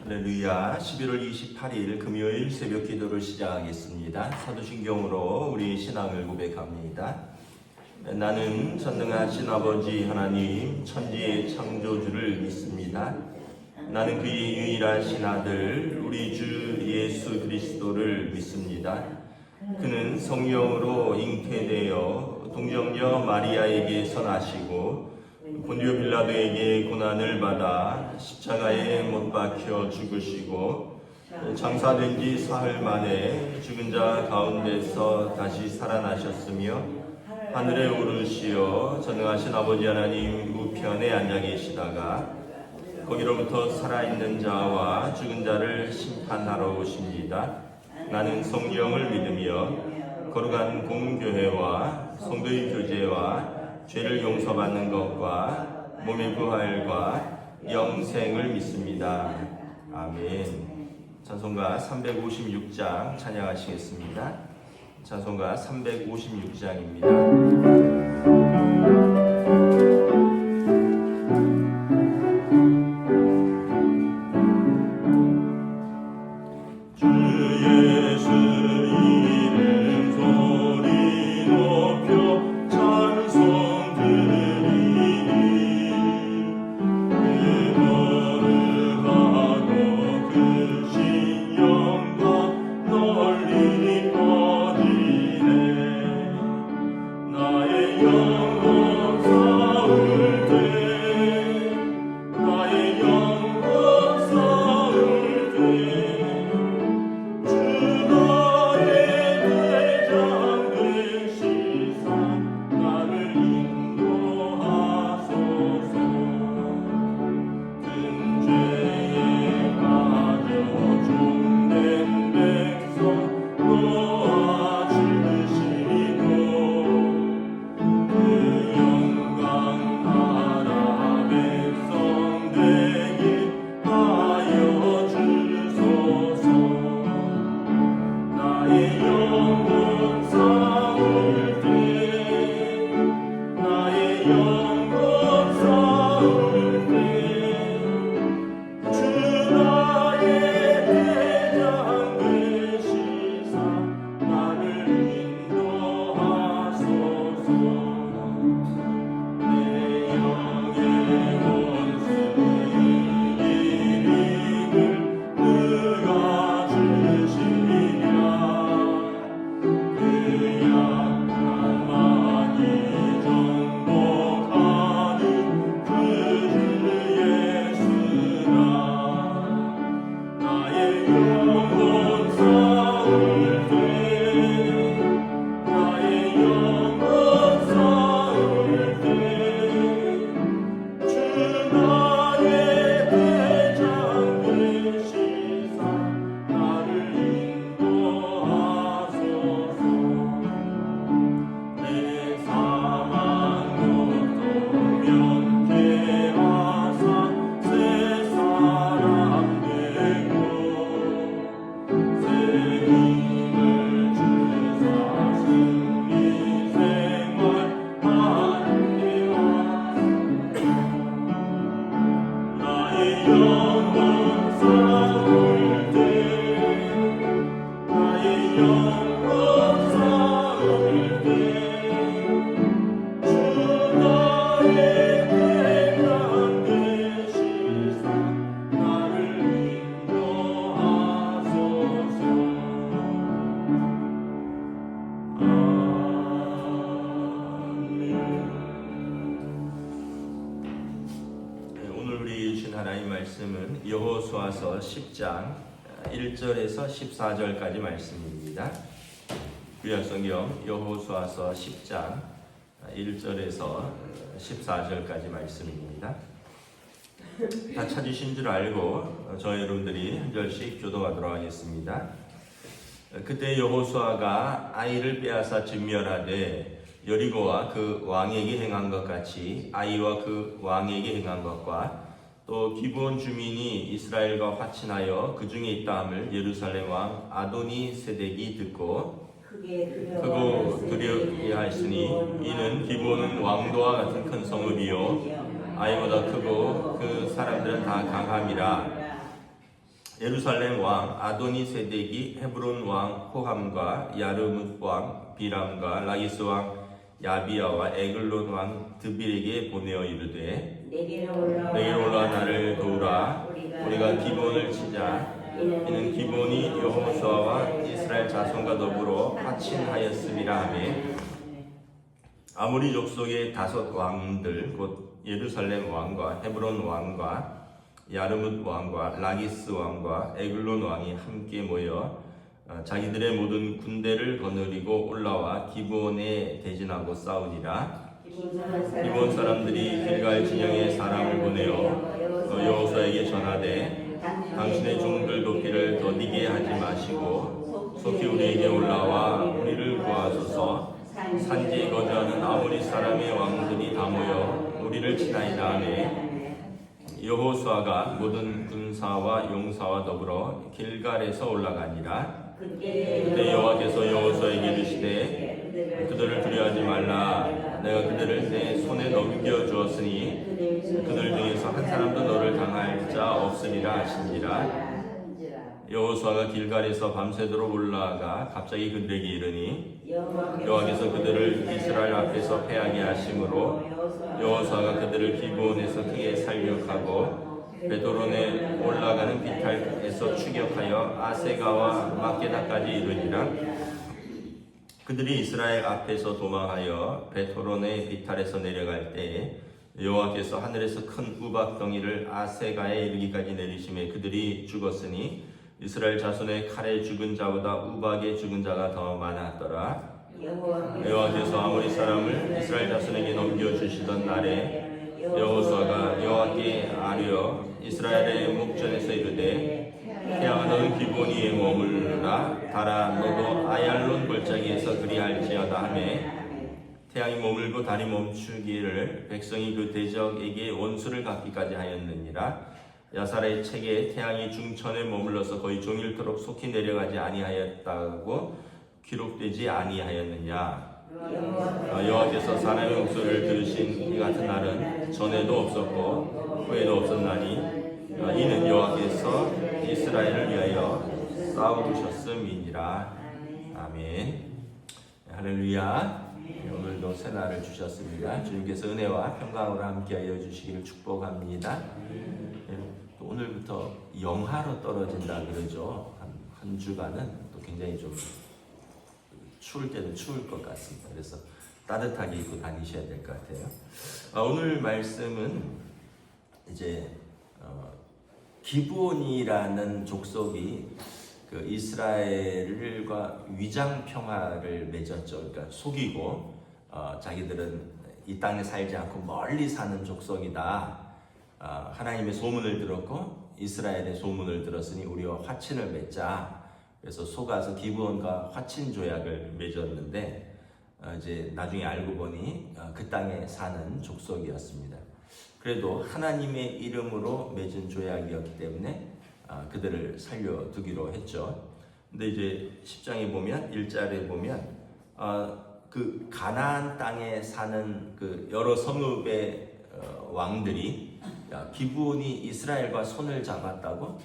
할렐루야. 11월 28일 금요일 새벽 기도를 시작하겠습니다. 사도신경으로 우리 신앙을 고백합니다. 나는 전능하신 아버지 하나님 천지의 창조주를 믿습니다. 나는 그의 유일하신 아들 우리 주 예수 그리스도를 믿습니다. 그는 성령으로 잉태되어 동정녀 마리아에게 선하시고 본디오 빌라도에게 고난을 받아 십자가에 못 박혀 죽으시고 장사된 지 사흘 만에 죽은 자 가운데서 다시 살아나셨으며 하늘에 오르시어 전능하신 아버지 하나님 우편에 앉아 계시다가 거기로부터 살아있는 자와 죽은 자를 심판하러 오십니다. 나는 성령을 믿으며 거룩한 공교회와 성도의 교제와 죄를 용서받는 것과 몸의 부활과 영생을 믿습니다. 아멘. 찬송가 356장 찬양하시겠습니다. 찬송가 356장입니다. 여호수아서 10장 1절에서 14절까지 말씀입니다. 구약성경 여호수아서 10장 1절에서 14절까지 말씀입니다. 다 찾으신 줄 알고 저 여러분들이 한 절씩 교도하도록 하겠습니다. 그때 여호수아가 아이를 빼앗아 진멸하되 여리고와 그 왕에게 행한 것 같이 아이와 그 왕에게 행한 것과 또 기브온 주민이 이스라엘과 화친하여 그 중에 있다함을 예루살렘 왕 아도니 세덱이 듣고 크고 두렵게 하였으니 이는 기브온은 왕도와 같은 큰 성읍이요 아이보다 크고 그 사람들은 다 강함이라. 예루살렘 왕 아도니세덱이 헤브론 왕 호함과 야르뭇 왕 비람과 라기스 왕 야비야와 에글론 왕 드빌에게 보내어 이르되 내게로 올라 나를 도우라. 우리가 기본을 치자. 이는 기본이 여호수아와 이스라엘 자손과 더불어 화친하였음이라 하매 아모리 족속의 5 왕들 곧 예루살렘 왕과 헤브론 왕과 야르뭇 왕과 라기스 왕과 에글론 왕이 함께 모여 자기들의 모든 군대를 거느리고 올라와 기브온에 대진하고 싸우니라. 기브온 사람들이 길갈 진영에 사람을 보내어 여호수아에게 전하되 당신의 종들 돕기를 더디게 하지 마시고 속히 우리에게 올라와 우리를 구하소서. 산지에 거주하는 아모리 사람의 왕들이 다 모여 우리를 치나이다 하매 여호수아가 모든 군사와 용사와 더불어 길갈에서 올라가니라. 그때 여호와께서 여호수아에게 이르시되 그들을 두려워하지 말라. 내가 그들을 내 손에 넘겨주었으니 그들 중에서 한 사람도 너를 당할 자 없으리라 하시니라. 여호수아가 길갈에서 밤새도록 올라가 갑자기 그들에게 이르니 여호와께서 그들을 이스라엘 앞에서 패하게 하심으로 여호수아가 그들을 기브온에서 크게 살격하고 베도론에 올라가는 비탈에서 추격하여 아세가와 막게다까지 이르니라. 그들이 이스라엘 앞에서 도망하여 베토론의 비탈에서 내려갈 때에 여호와께서 하늘에서 큰 우박덩이를 아세가에 이르기까지 내리심에 그들이 죽었으니 이스라엘 자손의 칼에 죽은 자보다 우박에 죽은 자가 더 많았더라. 여호와께서 아모리 사람을 이스라엘 자손에게 넘겨주시던 날에 여호수아가 여호와께 아뢰어 이스라엘의 목전에서 이르되 태양아 너는 기브온에 머무르라. 달아 너도 아얄론 골짜기에서 그리할지어다 하매 태양이 머물고 달이 멈추기를 백성이 그 대적에게 원수를 갚기까지 하였느니라. 야살의 책에 태양이 중천에 머물러서 거의 종일토록 속히 내려가지 아니하였다고 기록되지 아니하였느냐. 여호와께서 사람의 목소리를 들으신 이 같은 날은 전에도 없었고 후에도 없었나니 이는 여호와께서 이스라엘을 위하여 싸우셨음이니라. 아멘. 할렐루야. 오늘도 새날을 주셨습니다. 주님께서 은혜와 평강으로 함께하여 주시기를 축복합니다. 또 오늘부터 영하로 떨어진다 그러죠. 한 주간은 또 굉장히 좀 추울 때는 추울 것 같습니다. 그래서 따뜻하게 입고 다니셔야 될 것 같아요. 오늘 말씀은 이제 기브온이라는 족속이 그 이스라엘과 위장 평화를 맺었죠. 그러니까 속이고 자기들은 이 땅에 살지 않고 멀리 사는 족속이다. 하나님의 소문을 들었고 이스라엘의 소문을 들었으니 우리와 화친을 맺자. 그래서 속아서 기브온과 화친 조약을 맺었는데 이제 나중에 알고 보니 그 땅에 사는 족속이었습니다. 그래도 하나님의 이름으로 맺은 조약이었기 때문에 그들을 살려두기로 했죠. 근데 이제 10장에 보면 1절에 보면 그 가나안 땅에 사는 그 여러 성읍의 왕들이 기브온이 이스라엘과 손을 잡았다고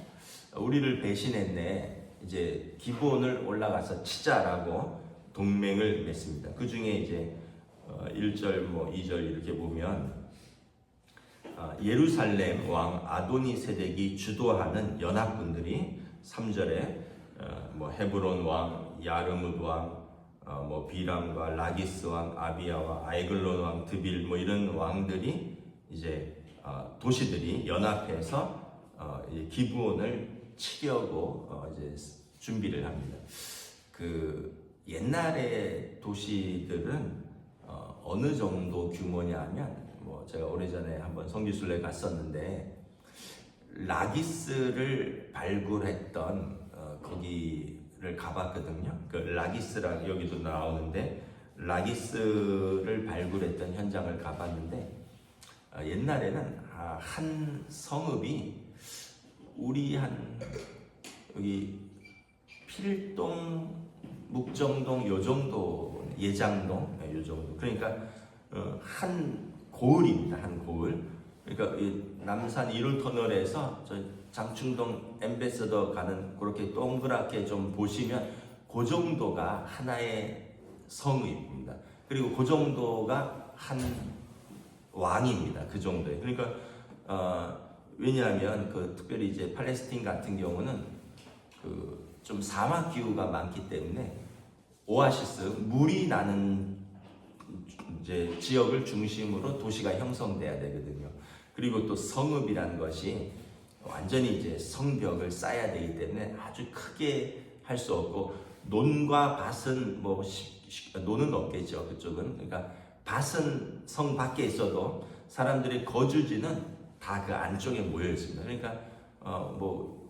우리를 배신했네. 이제 기브온을 올라가서 치자라고 동맹을 맺습니다. 그 중에 이제 1절, 2절 이렇게 보면 예루살렘 왕 아도니세덱이 주도하는 연합군들이 3절에 헤브론 왕, 야르뭇 왕, 비람과 라기스 왕, 아비야와 아이글론 왕, 드빌 이런 왕들이 이제 도시들이 연합해서 기브온을 치려고 이제 준비를 합니다. 그 옛날의 도시들은 어느 정도 규모냐 하면 제가 오래전에 한번 성지순례 갔었는데 라기스를 발굴했던 거기를 가봤거든요. 그 라기스라 여기도 나오는데 라기스를 발굴했던 현장을 가봤는데 옛날에는 한 성읍이 우리 한 여기 필동, 묵정동 요 정도, 예장동 요 정도. 그러니까 한 고을입니다. 한 고을. 그러니까 남산 1호 터널에서 저 장충동 엠베서더 가는 그렇게 동그랗게 좀 보시면 그 정도가 하나의 성읍입니다. 그리고 그 정도가 한 왕입니다. 그 정도에. 그러니까 왜냐하면 특별히 이제 팔레스틴 같은 경우는 좀 사막 기후가 많기 때문에 오아시스 물이 나는 이제 지역을 중심으로 도시가 형성돼야 되거든요. 그리고 또 성읍이라는 것이 완전히 이제 성벽을 쌓아야 되기 때문에 아주 크게 할 수 없고 논과 밭은 뭐 논은 없겠죠. 그쪽은. 그러니까 밭은 성 밖에 있어도 사람들의 거주지는 다 그 안쪽에 모여 있습니다. 그러니까 뭐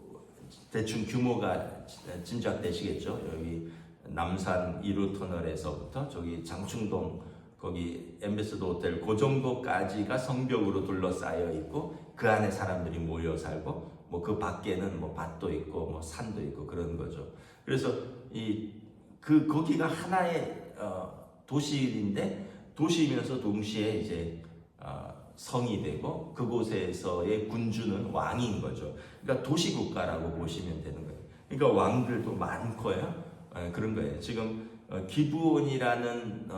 대충 규모가 짐작되시겠죠. 여기 남산 1호 터널에서부터 저기 장충동 거기 엠베서더 호텔 그 정도까지가 성벽으로 둘러싸여 있고 그 안에 사람들이 모여 살고 뭐 그 밖에는 뭐 밭도 있고 뭐 산도 있고 그런 거죠. 그래서 거기가 하나의 도시인데 도시이면서 동시에 이제 성이 되고 그곳에서의 군주는 왕인 거죠. 그러니까 도시국가라고 보시면 되는 거예요. 그러니까 왕들도 많고요. 그런 거예요. 지금 기브온이라는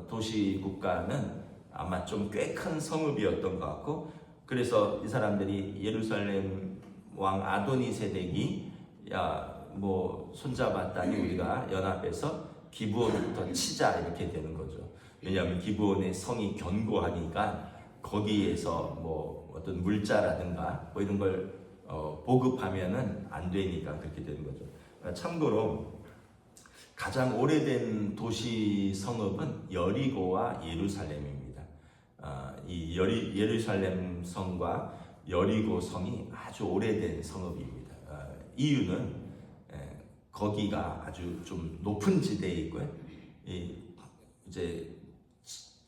도시 국가는 아마 좀 꽤 큰 성읍이었던 것 같고, 그래서 이 사람들이 예루살렘 왕 아도니 세덱이 뭐 손잡았다니 우리가 연합해서 기브온부터 치자 이렇게 되는 거죠. 왜냐하면 기브온의 성이 견고하니까 거기에서 뭐 어떤 물자라든가 뭐 이런 걸 보급하면은 안 되니까 그렇게 되는 거죠. 참고로 가장 오래된 도시 성읍은 여리고와 예루살렘입니다. 이 예루살렘 성과 여리고 성이 아주 오래된 성읍입니다. 이유는 거기가 아주 좀 높은 지대에 있고요. 이제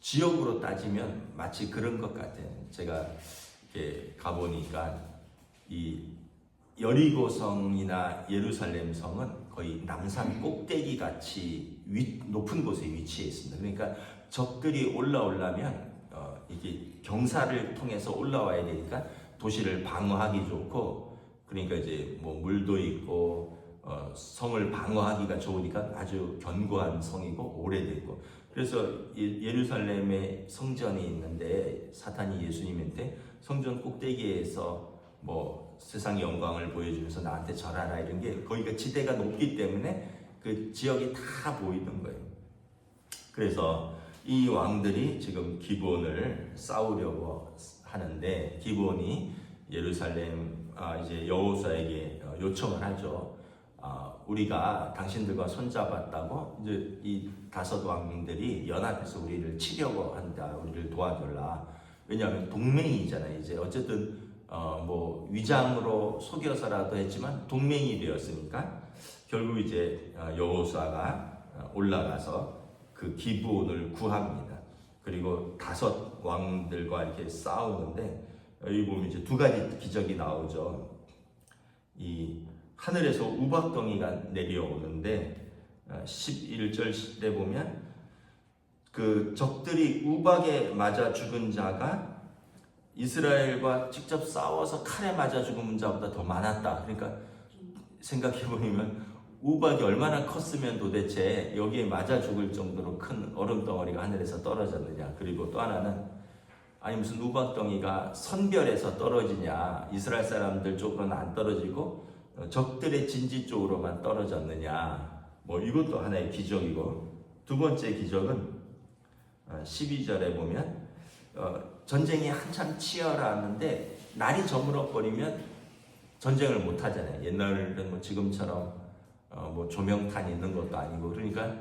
지역으로 따지면 마치 그런 것 같아요. 제가 이렇게 가보니까 이 여리고 성이나 예루살렘 성은 거의 남산 꼭대기 같이 높은 곳에 위치해 있습니다. 그러니까 적들이 올라오려면 이게 경사를 통해서 올라와야 되니까 도시를 방어하기 좋고, 그러니까 이제 뭐 물도 있고 성을 방어하기가 좋으니까 아주 견고한 성이고 오래되고, 그래서 예루살렘에 성전이 있는데 사탄이 예수님한테 성전 꼭대기에서 뭐 세상의 영광을 보여주면서 나한테 절하라 이런 게 거기가 지대가 높기 때문에 그 지역이 다 보이는 거예요. 그래서 이 왕들이 지금 기브온을 싸우려고 하는데 기브온이 예루살렘 이제 여호수아에게 요청을 하죠. 우리가 당신들과 손잡았다고 이제 이 5 왕들이 연합해서 우리를 치려고 한다. 우리를 도와달라. 왜냐하면 동맹이잖아요. 이제 어쨌든 뭐 위장으로 속여서라도 했지만 동맹이 되었으니까 결국 이제 여호수아가 올라가서 그 기브온을 구합니다. 그리고 5 왕들과 이렇게 싸우는데 여기 보면 이제 2가지 기적이 나오죠. 이 하늘에서 우박덩이가 내려오는데 11절에 보면 그 적들이 우박에 맞아 죽은 자가 이스라엘과 직접 싸워서 칼에 맞아 죽은 자보다 더 많았다. 그러니까 생각해보면 우박이 얼마나 컸으면 도대체 여기에 맞아 죽을 정도로 큰 얼음덩어리가 하늘에서 떨어졌느냐. 그리고 또 하나는 아니 무슨 우박덩이가 선별해서 떨어지냐. 이스라엘 사람들 쪽으로는 안 떨어지고 적들의 진지 쪽으로만 떨어졌느냐. 뭐 이것도 하나의 기적이고, 2번째 기적은 12절에 보면 전쟁이 한참 치열하는데 날이 저물어버리면 전쟁을 못 하잖아요. 옛날에는 뭐 지금처럼 뭐 조명탄 있는 것도 아니고, 그러니까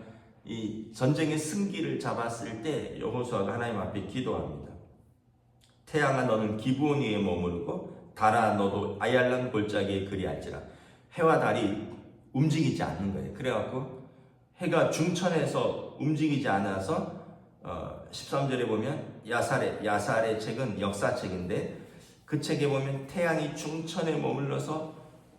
이 전쟁의 승기를 잡았을 때 여호수아가 하나님 앞에 기도합니다. 태양아 너는 기브온 위에 머물고 달아 너도 아얄란 골짜기에 그리할지라. 해와 달이 움직이지 않는 거예요. 그래갖고 해가 중천에서 움직이지 않아서 13절에 보면 야살의 책은 역사책인데 그 책에 보면 태양이 중천에 머물러서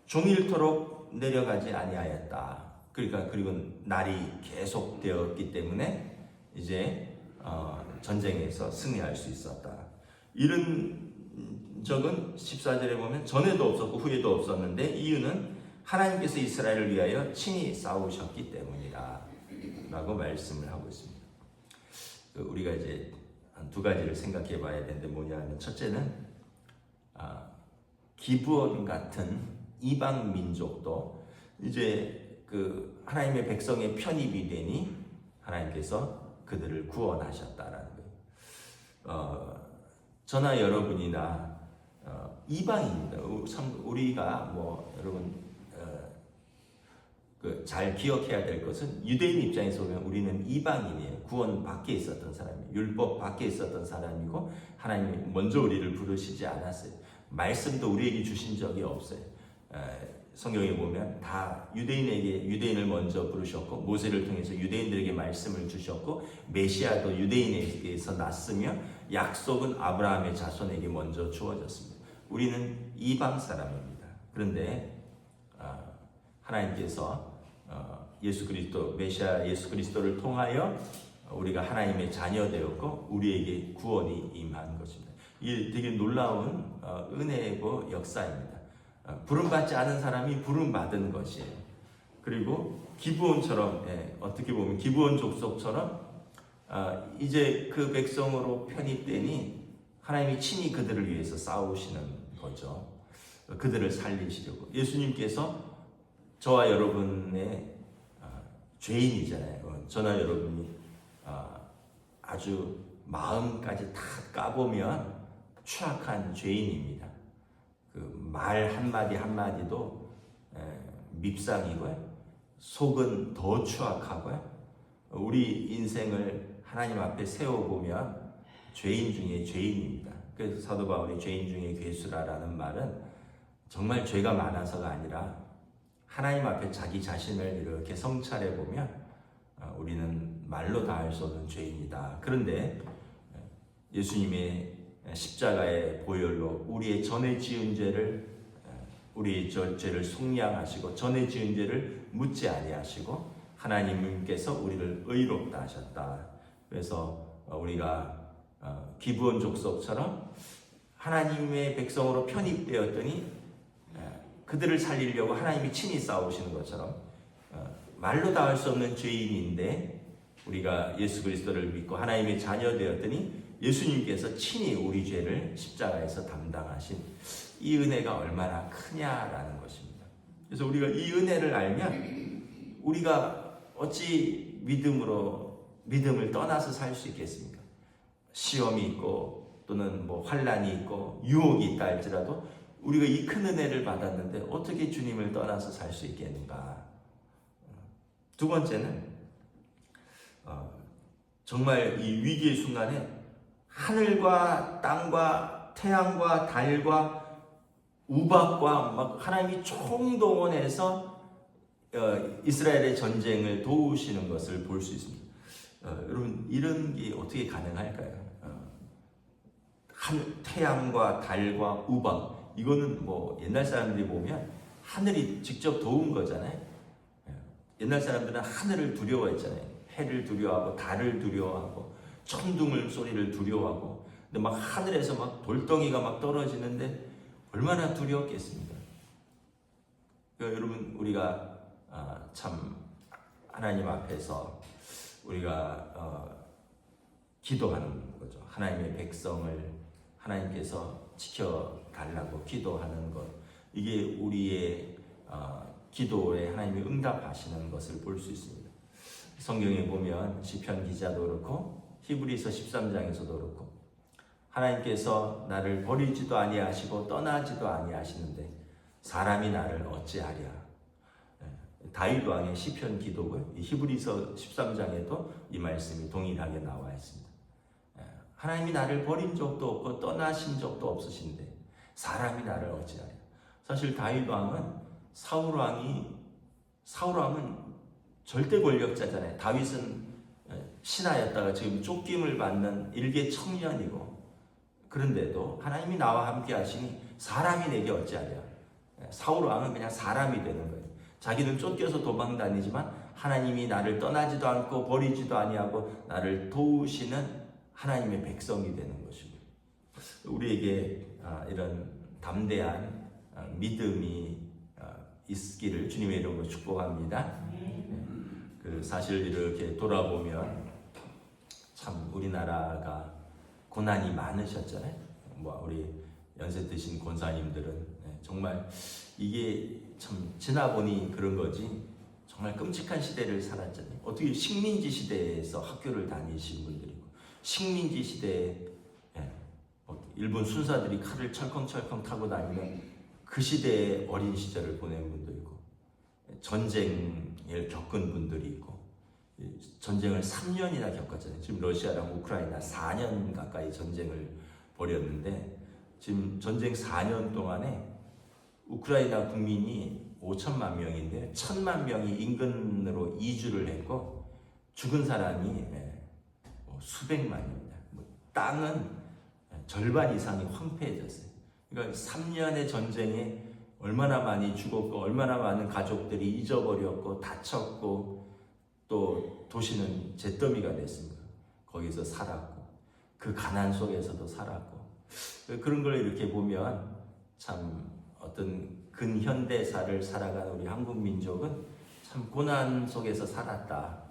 종일토록 내려가지 아니하였다. 그러니까 그리고 날이 계속되었기 때문에 이제 전쟁에서 승리할 수 있었다. 이런 적은 14절에 보면 전에도 없었고 후에도 없었는데 이유는 하나님께서 이스라엘을 위하여 친히 싸우셨기 때문이라 라고 말씀을 하고 있습니다. 우리가 이제 한 두 가지를 생각해 봐야 되는데 뭐냐 하면, 첫째는 기브온 같은 이방 민족도 이제 그 하나님의 백성의 편입이 되니 하나님께서 그들을 구원하셨다라는 거예요. 저나 여러분이나 이방인입니다. 참 우리가 뭐 여러분 잘 기억해야 될 것은, 유대인 입장에서 보면 우리는 이방인이에요. 구원 밖에 있었던 사람이에요. 율법 밖에 있었던 사람이고 하나님이 먼저 우리를 부르시지 않았어요. 말씀도 우리에게 주신 적이 없어요. 성경에 보면 다 유대인을 먼저 부르셨고, 모세를 통해서 유대인들에게 말씀을 주셨고, 메시아도 유대인에게서 났으며 약속은 아브라함의 자손에게 먼저 주어졌습니다. 우리는 이방 사람입니다. 그런데 하나님께서 예수 그리스도, 메시아 예수 그리스도를 통하여 우리가 하나님의 자녀 되었고 우리에게 구원이 임한 것입니다. 이게 되게 놀라운 은혜고 역사입니다. 부름받지 않은 사람이 부름받은 것이에요. 그리고 기브온처럼, 어떻게 보면 기브온 족속처럼 이제 그 백성으로 편입되니 하나님이 친히 그들을 위해서 싸우시는 거죠. 그들을 살리시려고. 예수님께서 저와 여러분의 죄인이잖아요. 저나 여러분이 아주 마음까지 다 까보면 추악한 죄인입니다. 그 말 한마디 한마디도 밉상이고요. 속은 더 추악하고요. 우리 인생을 하나님 앞에 세워보면 죄인 중에 죄인입니다. 그래서 사도 바울이 죄인 중에 괴수라라는 말은 정말 죄가 많아서가 아니라 하나님 앞에 자기 자신을 이렇게 성찰해 보면 우리는 말로 다 할 수 없는 죄인이다. 그런데 예수님의 십자가의 보혈로 우리의 전에 지은 죄를, 우리의 죄를 속량하시고 전에 지은 죄를 묻지 아니하시고 하나님께서 우리를 의롭다 하셨다. 그래서 우리가 기브온 족속처럼 하나님의 백성으로 편입되었더니 그들을 살리려고 하나님이 친히 싸우시는 것처럼 말로 다 할 수 없는 죄인인데 우리가 예수 그리스도를 믿고 하나님의 자녀 되었더니 예수님께서 친히 우리 죄를 십자가에서 담당하신 이 은혜가 얼마나 크냐라는 것입니다. 그래서 우리가 이 은혜를 알면 우리가 어찌 믿음을 떠나서 살 수 있겠습니까? 시험이 있고 또는 뭐 환난이 있고 유혹이 있다 할지라도 우리가 이 큰 은혜를 받았는데 어떻게 주님을 떠나서 살 수 있겠는가? 두 번째는 정말 이 위기의 순간에 하늘과 땅과 태양과 달과 우박과 막 하나님이 총동원해서 이스라엘의 전쟁을 도우시는 것을 볼 수 있습니다. 여러분, 이런 게 어떻게 가능할까요? 태양과 달과 우박, 이거는 뭐 옛날 사람들이 보면 하늘이 직접 도운 거잖아요. 옛날 사람들은 하늘을 두려워했잖아요. 해를 두려워하고 달을 두려워하고 천둥을 소리를 두려워하고, 근데 막 하늘에서 막 돌덩이가 막 떨어지는데 얼마나 두려웠겠습니까? 그러니까 여러분, 우리가 참 하나님 앞에서 우리가 기도하는 거죠. 하나님의 백성을 하나님께서 지켜달라고 기도하는 것, 이게 우리의 기도에 하나님이 응답하시는 것을 볼 수 있습니다. 성경에 보면 시편 기자도 그렇고 히브리서 13장에서도 그렇고 하나님께서 나를 버리지도 아니하시고 떠나지도 아니하시는데 사람이 나를 어찌하랴. 다윗 왕의 시편 기도고요. 히브리서 13장에도 이 말씀이 동일하게 나와 있습니다. 하나님이 나를 버린 적도 없고 떠나신 적도 없으신데 사람이 나를 어찌하랴. 사실 다윗 왕은 사울 왕은 절대 권력자잖아요. 다윗은 신하였다가 지금 쫓김을 받는 일개 청년이고, 그런데도 하나님이 나와 함께 하시니 사람이 내게 어찌하랴. 사울 왕은 그냥 사람이 되는 거예요. 자기는 쫓겨서 도망 다니지만 하나님이 나를 떠나지도 않고 버리지도 아니하고 나를 도우시는 하나님의 백성이 되는 것이고, 우리에게 이런 담대한 믿음이 있기를 주님의 이름으로 축복합니다. 그 사실 이렇게 돌아보면 참 우리나라가 고난이 많으셨잖아요. 우리 연세 드신 권사님들은 정말 이게 참 지나보니 그런 거지, 정말 끔찍한 시대를 살았잖아요. 어떻게 식민지 시대에서 학교를 다니신 분들이고, 식민지 시대에 일본 순사들이 칼을 철컹철컹 타고 다니는 그 시대의 어린 시절을 보낸 분도 있고, 전쟁을 겪은 분들이 있고, 전쟁을 3년이나 겪었잖아요. 지금 러시아랑 우크라이나 4년 가까이 전쟁을 벌였는데, 지금 전쟁 4년 동안에 우크라이나 국민이 5천만 명인데 1,000만 명이 인근으로 이주를 했고, 죽은 사람이 수백만입니다. 땅은 절반 이상이 황폐해졌어요. 그러니까 3년의 전쟁에 얼마나 많이 죽었고, 얼마나 많은 가족들이 잊어버렸고 다쳤고, 또 도시는 잿더미가 됐습니다. 거기서 살았고, 그 가난 속에서도 살았고, 그런 걸 이렇게 보면 참 어떤 근현대사를 살아가는 우리 한국 민족은 참 고난 속에서 살았다.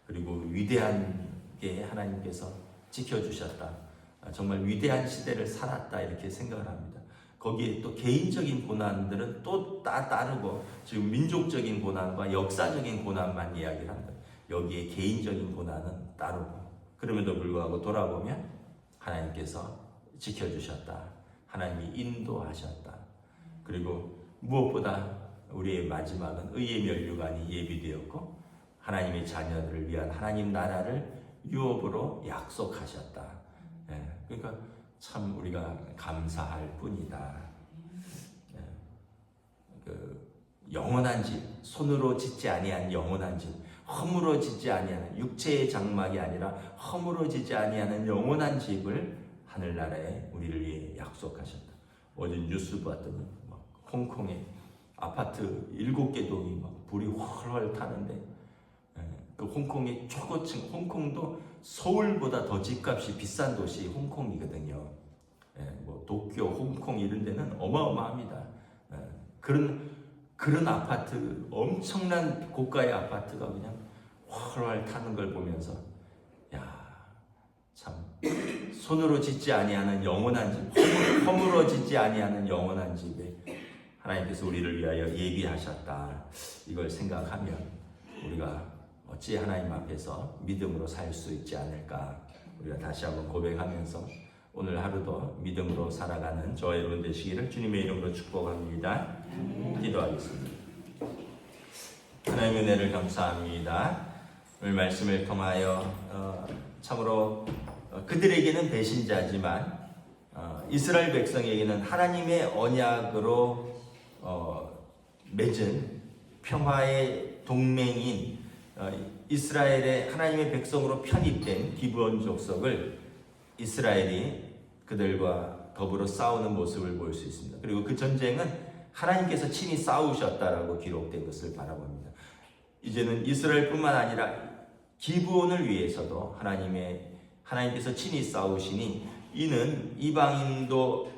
그리고 위대하게 하나님께서 지켜주셨다. 정말 위대한 시대를 살았다, 이렇게 생각을 합니다. 거기에 또 개인적인 고난들은 또 따르고, 지금 민족적인 고난과 역사적인 고난만 이야기를 한다. 여기에 개인적인 고난은 따르고, 그럼에도 불구하고 돌아보면 하나님께서 지켜주셨다. 하나님이 인도하셨다. 그리고 무엇보다 우리의 마지막은 의의 면류관이 예비되었고, 하나님의 자녀들을 위한 하나님 나라를 유업으로 약속하셨다. 그러니까 참 우리가 감사할 뿐이다. 그 영원한 집, 손으로 짓지 아니한 영원한 집, 허물어지지 아니하는, 육체의 장막이 아니라 허물어지지 아니하는 영원한 집을 하늘나라에 우리를 위해 약속하셨다. 어제 뉴스 봤더니 홍콩에 아파트 7개 동이 불이 훨훨 타는데, 그 홍콩의 초고층, 홍콩도 서울보다 더 집값이 비싼 도시 홍콩이거든요. 도쿄, 홍콩 이런 데는 어마어마합니다. 그런 아파트, 엄청난 고가의 아파트가 그냥 훨훨 타는 걸 보면서, 참 손으로 짓지 아니하는 영원한 집, 허물어지지 아니하는 영원한 집에 하나님께서 우리를 위하여 예비하셨다. 이걸 생각하면 우리가 어찌 하나님 앞에서 믿음으로 살 수 있지 않을까, 우리가 다시 한번 고백하면서 오늘 하루도 믿음으로 살아가는 저와 여러분 되시기를 주님의 이름으로 축복합니다. 기도하겠습니다. 하나님의 은혜를 감사합니다. 오늘 말씀을 통하여 참으로 그들에게는 배신자지만 이스라엘 백성에게는 하나님의 언약으로 맺은 평화의 동맹인 이스라엘의 하나님의 백성으로 편입된 기브온 족속을 이스라엘이 그들과 더불어 싸우는 모습을 볼 수 있습니다. 그리고 그 전쟁은 하나님께서 친히 싸우셨다라고 기록된 것을 바라봅니다. 이제는 이스라엘뿐만 아니라 기브온을 위해서도 하나님께서 친히 싸우시니, 이는 이방인도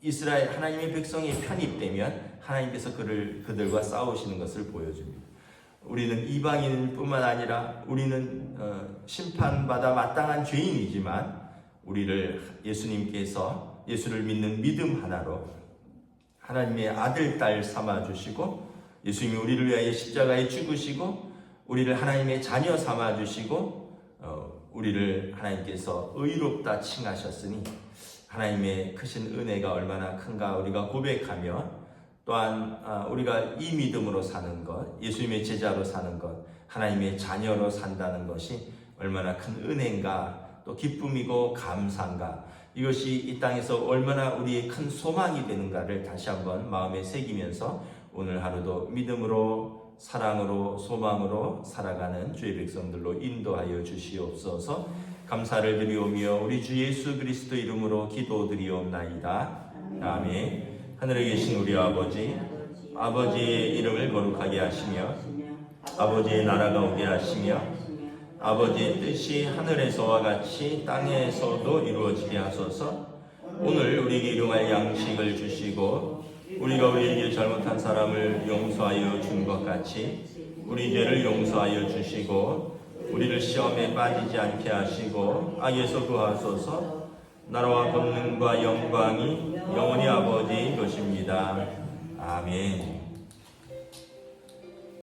이스라엘 하나님의 백성에 편입되면 하나님께서 그들과 싸우시는 것을 보여줍니다. 우리는 이방인뿐만 아니라 우리는 심판받아 마땅한 죄인이지만, 우리를 예수를 믿는 믿음 하나로 하나님의 아들, 딸 삼아주시고, 예수님이 우리를 위하여 십자가에 죽으시고, 우리를 하나님의 자녀 삼아주시고, 우리를 하나님께서 의롭다 칭하셨으니, 하나님의 크신 은혜가 얼마나 큰가 우리가 고백하며, 또한 우리가 이 믿음으로 사는 것, 예수님의 제자로 사는 것, 하나님의 자녀로 산다는 것이 얼마나 큰 은혜인가, 또 기쁨이고 감사인가, 이것이 이 땅에서 얼마나 우리의 큰 소망이 되는가를 다시 한번 마음에 새기면서 오늘 하루도 믿음으로, 사랑으로, 소망으로 살아가는 주의 백성들로 인도하여 주시옵소서. 감사를 드리오며 우리 주 예수 그리스도 이름으로 기도드리옵나이다. 아멘. 하늘에 계신 우리 아버지의 이름을 거룩하게 하시며 아버지의 나라가 오게 하시며 아버지의 뜻이 하늘에서와 같이 땅에서도 이루어지게 하소서. 오늘 우리에게 일용할 양식을 주시고 우리가 우리에게 잘못한 사람을 용서하여 준 것 같이 우리 죄를 용서하여 주시고 우리를 시험에 빠지지 않게 하시고 악에서 구하소서. 나라와 권능과 영광이 영원히 아버지인 것입니다. 아멘.